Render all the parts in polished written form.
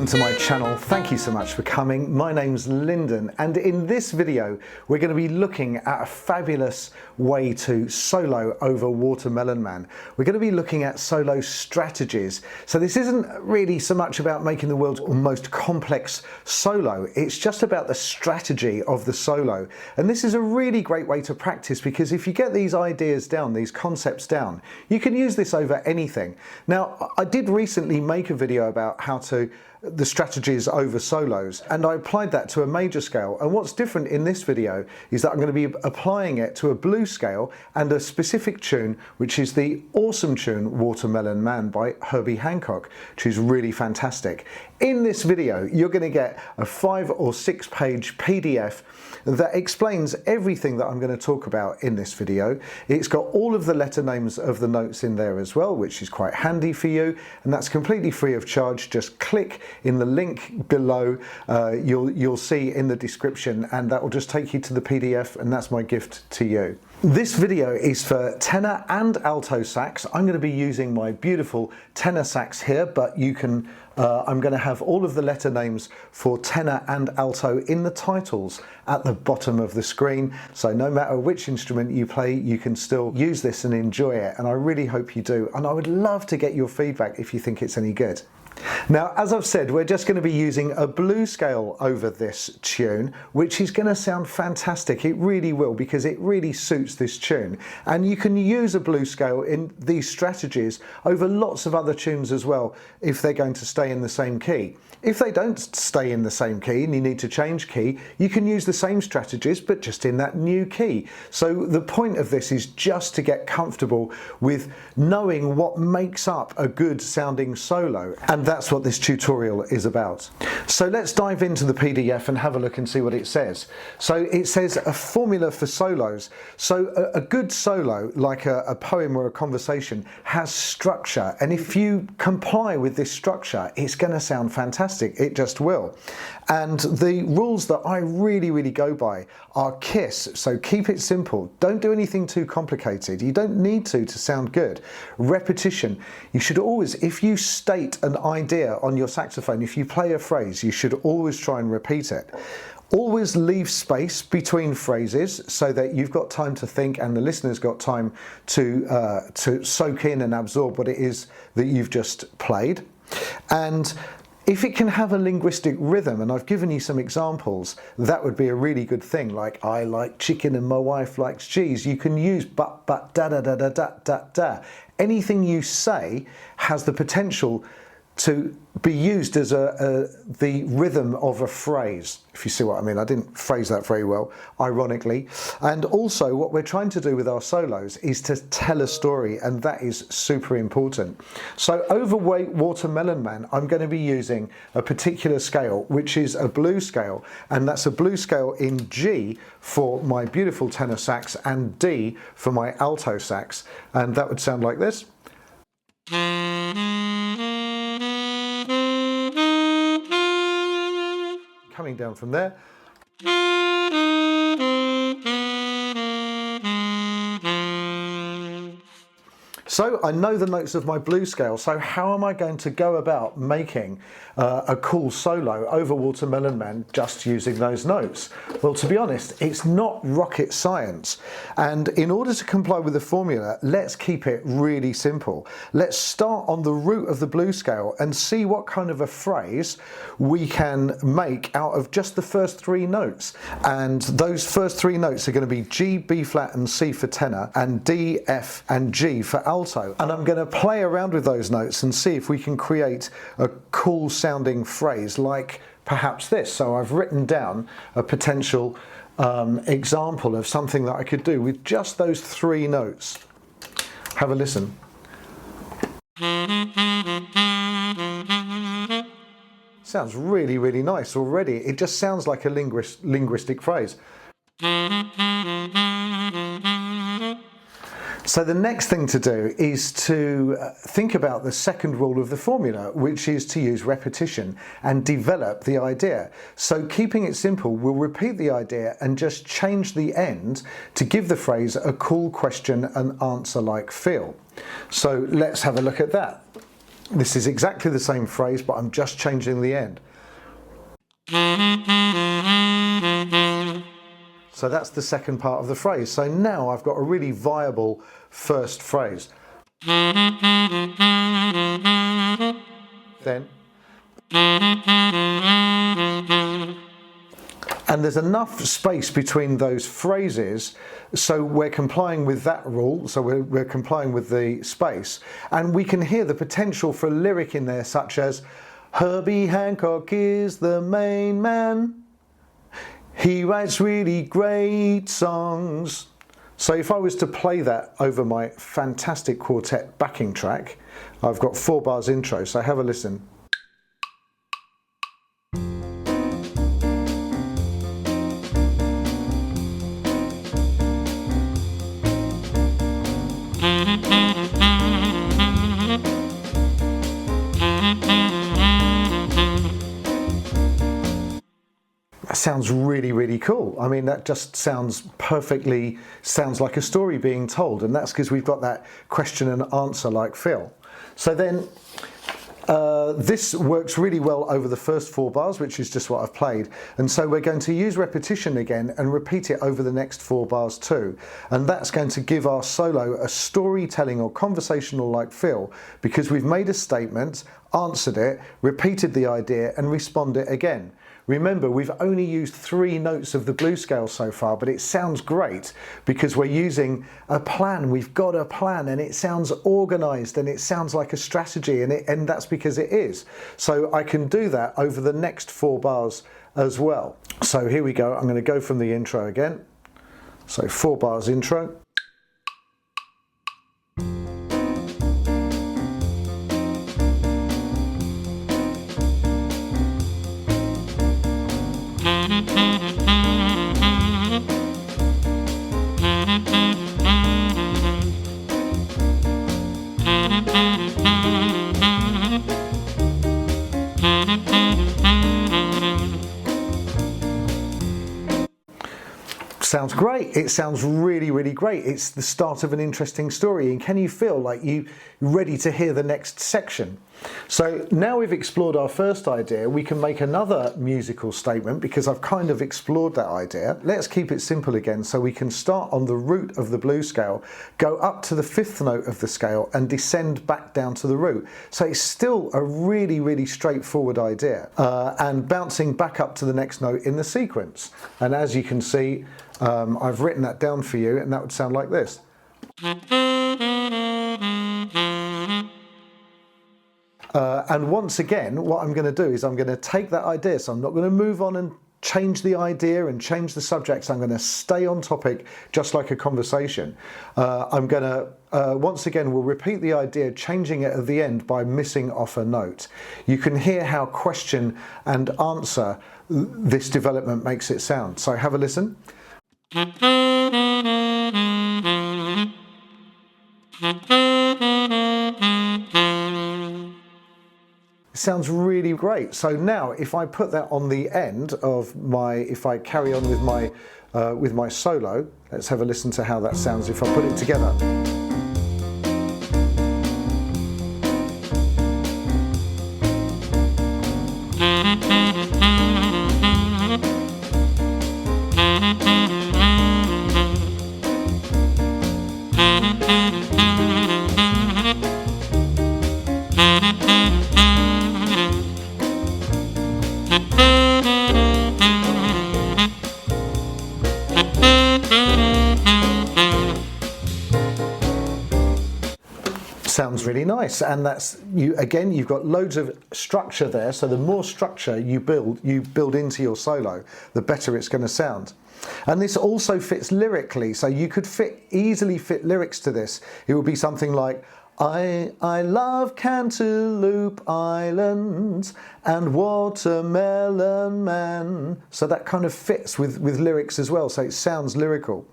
Welcome to my channel. Thank you so much for coming. My name's Lyndon, and in this video we're going to be looking at a fabulous way to solo over Watermelon Man. We're going to be looking at solo strategies. So this isn't really so much about making the world's most complex solo, it's just about the strategy of the solo. And this is a really great way to practice, because if you get these ideas down, these concepts down, you can use this over anything. Now, I did recently make a video about how to the strategies over solos, and I applied that to a major scale. And what's different in this video is that I'm going to be applying it to a blues scale and a specific tune, which is the awesome tune Watermelon Man by Herbie Hancock, which is really fantastic. In this video you're going to get a 5 or 6 page PDF that explains everything that I'm going to talk about in this video. It's got all of the letter names of the notes in there as well, which is quite handy for you, and that's completely free of charge. Just click in the link below, you'll see in the description, and that will just take you to the PDF, and that's my gift to you. This video is for tenor and alto sax. I'm going to be using my beautiful tenor sax here, but you can I'm going to have all of the letter names for tenor and alto in the titles at the bottom of the screen, so no matter which instrument you play, you can still use this and enjoy it, and I really hope you do, and I would love to get your feedback if you think it's any good. Now, as I've said, we're just going to be using a blues scale over this tune, which is going to sound fantastic. It really will, because it really suits this tune. And you can use a blues scale in these strategies over lots of other tunes as well, if they're going to stay in the same key. If they don't stay in the same key and you need to change key, you can use the same strategies, but just in that new key. So the point of this is just to get comfortable with knowing what makes up a good sounding solo. And that's what this tutorial is about. So let's dive into the PDF and have a look and see what it says. So it says a formula for solos. So a good solo, like a poem or a conversation, has structure, and if you comply with this structure, it's going to sound fantastic. It just will. And the rules that I really go by are KISS, so keep it simple. Don't do anything too complicated. You don't need to sound good. Repetition. You should always, if you state an idea on your saxophone, if you play a phrase, you should always try and repeat it. Always leave space between phrases so that you've got time to think and the listener's got time to soak in and absorb what it is that you've just played. And if it can have a linguistic rhythm, and I've given you some examples, that would be a really good thing, like I like chicken and my wife likes cheese. You can use but, da da da da da da da. Anything you say has the potential to be used as the rhythm of a phrase, if you see what I mean. I didn't phrase that very well, ironically. And also what we're trying to do with our solos is to tell a story, and that is super important. So over Watermelon Man, I'm going to be using a particular scale, which is a blues scale, and that's a blues scale in G for my beautiful tenor sax and D for my alto sax, and that would sound like this. Coming down from there. So I know the notes of my blues scale, so how am I going to go about making a cool solo over Watermelon Man just using those notes? Well, to be honest, it's not rocket science. And in order to comply with the formula, let's keep it really simple. Let's start on the root of the blues scale and see what kind of a phrase we can make out of just the first 3 notes. And those first 3 notes are going to be G, B flat and C for tenor, and D, F and G for alto. And I'm going to play around with those notes and see if we can create a cool sounding phrase like perhaps this. So I've written down a potential example of something that I could do with just those 3 notes. Have a listen. Sounds really nice already. It just sounds like a linguistic phrase. So the next thing to do is to think about the second rule of the formula, which is to use repetition and develop the idea. So keeping it simple, we'll repeat the idea and just change the end to give the phrase a cool question and answer like feel. So let's have a look at that. This is exactly the same phrase, but I'm just changing the end. So that's the second part of the phrase. So now I've got a really viable first phrase. Then. And there's enough space between those phrases, so we're complying with that rule, so we're complying with the space, and we can hear the potential for a lyric in there such as, Herbie Hancock is the main man, he writes really great songs. So if I was to play that over my fantastic quartet backing track, I've got 4 bars intro, so have a listen. That sounds really, really cool. I mean, that just sounds like a story being told, and that's because we've got that question and answer like feel. So then this works really well over the first 4 bars, which is just what I've played, and so we're going to use repetition again and repeat it over the next 4 bars too, and that's going to give our solo a storytelling or conversational like feel, because we've made a statement, answered it, repeated the idea and responded again. Remember, we've only used 3 notes of the blues scale so far, but it sounds great because we're using a plan. We've got a plan and it sounds organized and it sounds like a strategy, and that's because it is. So I can do that over the next 4 bars as well. So here we go. I'm going to go from the intro again. So 4 bars intro. Sounds great. It sounds really, really great. It's the start of an interesting story. And can you feel like you're ready to hear the next section? So now we've explored our first idea, we can make another musical statement because I've kind of explored that idea. Let's keep it simple again, so we can start on the root of the blues scale, go up to the 5th note of the scale and descend back down to the root. So it's still a really, really straightforward idea, and bouncing back up to the next note in the sequence. And as you can see, I've written that down for you, and that would sound like this. And once again, what I'm going to do is I'm going to take that idea, so I'm not going to move on and change the idea and change the subject, so I'm going to stay on topic just like a conversation. I'm going to, once again, we'll repeat the idea, changing it at the end by missing off a note. You can hear how question and answer this development makes it sound. So have a listen. It sounds really great. So now if I put that on the end of my, if I carry on with my solo, let's have a listen to how that sounds if I put it together. Sounds really nice, and that's again, you've got loads of structure there, so the more structure you build into your solo, the better it's going to sound. And this also fits lyrically, so you could easily fit lyrics to this. It would be something like, I love Cantaloupe Island and Watermelon Man. So that kind of fits with lyrics as well, so it sounds lyrical.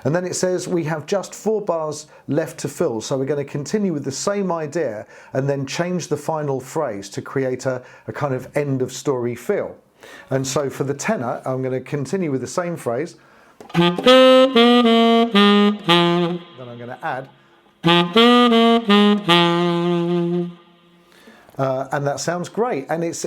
And then it says we have just 4 bars left to fill, so we're going to continue with the same idea and then change the final phrase to create a kind of end of story feel. And so for the tenor, I'm going to continue with the same phrase. Then I'm going to add. And that sounds great. And it's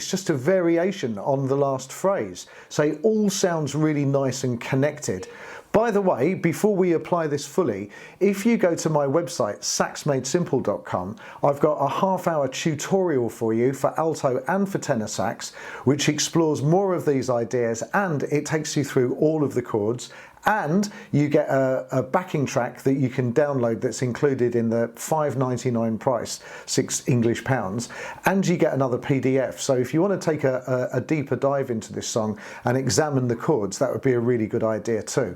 just a variation on the last phrase. So it all sounds really nice and connected. By the way, before we apply this fully, if you go to my website, saxmadesimple.com, I've got a half-hour tutorial for you for alto and for tenor sax, which explores more of these ideas, and it takes you through all of the chords. And you get a backing track that you can download that's included in the £5.99 price, £6 English, and you get another PDF. So if you want to take a deeper dive into this song and examine the chords, that would be a really good idea too.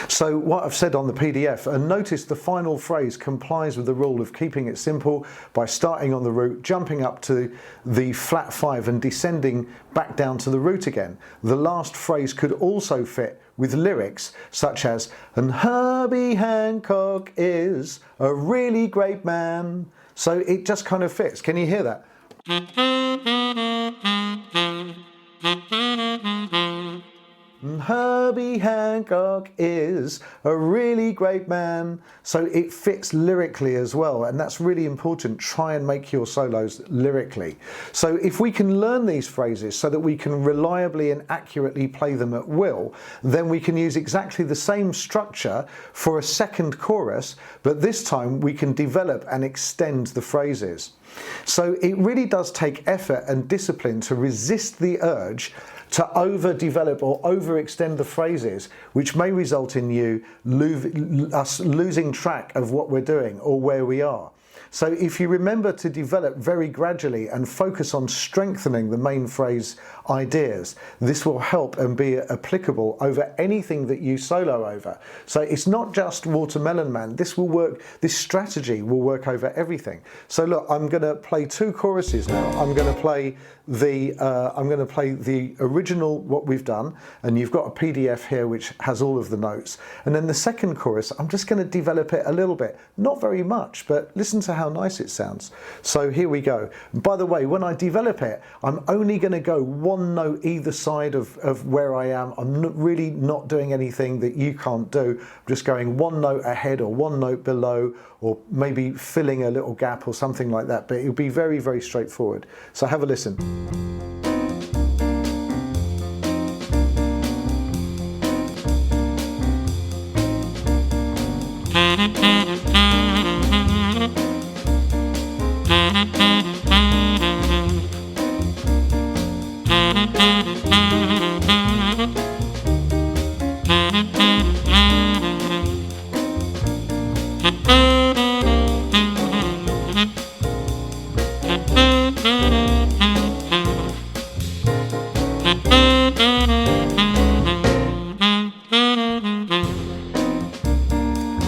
So what I've said on the PDF, and notice the final phrase complies with the rule of keeping it simple by starting on the root, jumping up to the flat 5 and descending back down to the root again. The last phrase could also fit with lyrics such as, and Herbie Hancock is a really great man. So it just kind of fits. Can you hear that? Herbie Hancock is a really great man. So it fits lyrically as well, and that's really important. Try and make your solos lyrically. So if we can learn these phrases so that we can reliably and accurately play them at will, then we can use exactly the same structure for a second chorus, but this time we can develop and extend the phrases. So it really does take effort and discipline to resist the urge to overdevelop or overextend the phrases, which may result in us losing track of what we're doing or where we are. So if you remember to develop very gradually and focus on strengthening the main phrase ideas, this will help and be applicable over anything that you solo over. So it's not just Watermelon Man. This will work. This strategy will work over everything. So look, I'm going to play two choruses now. I'm going to play the original, what we've done, and you've got a PDF here which has all of the notes. And then the second chorus, I'm just going to develop it a little bit, not very much, but listen to how nice it sounds. So here we go. By the way, when I develop it, I'm only going to go one note either side of where I am. I'm really not doing anything that you can't do. I'm just going one note ahead or one note below, or maybe filling a little gap or something like that, but it'll be very, very straightforward. So have a listen.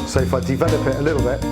So if I develop it a little bit,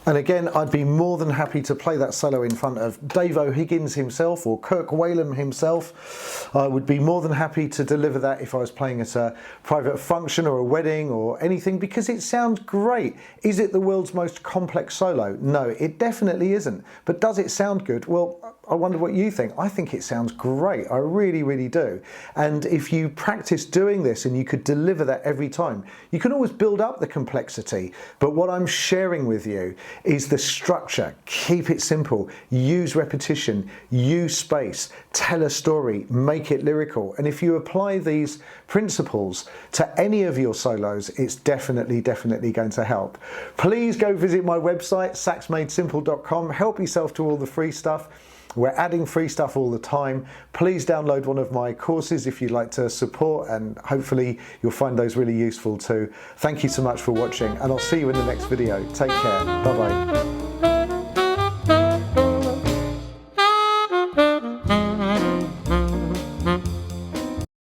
and again, I'd be more than happy to play that solo in front of Dave O'Higgins himself or Kirk Whalum himself. I would be more than happy to deliver that if I was playing at a private function or a wedding or anything, because it sounds great. Is it the world's most complex solo? No, it definitely isn't. But does it sound good? Well, I wonder what you think. I think it sounds great. I really, really do. And if you practice doing this and you could deliver that every time, you can always build up the complexity. But what I'm sharing with you is the structure. Keep it simple. Use repetition. Use space. Tell a story. Make it lyrical. And if you apply these principles to any of your solos, it's definitely going to help. Please go visit my website, saxmadesimple.com. Help yourself to all the free stuff. We're adding free stuff all the time. Please download one of my courses if you'd like to support, and hopefully you'll find those really useful too. Thank you so much for watching, and I'll see you in the next video. Take care. Bye bye.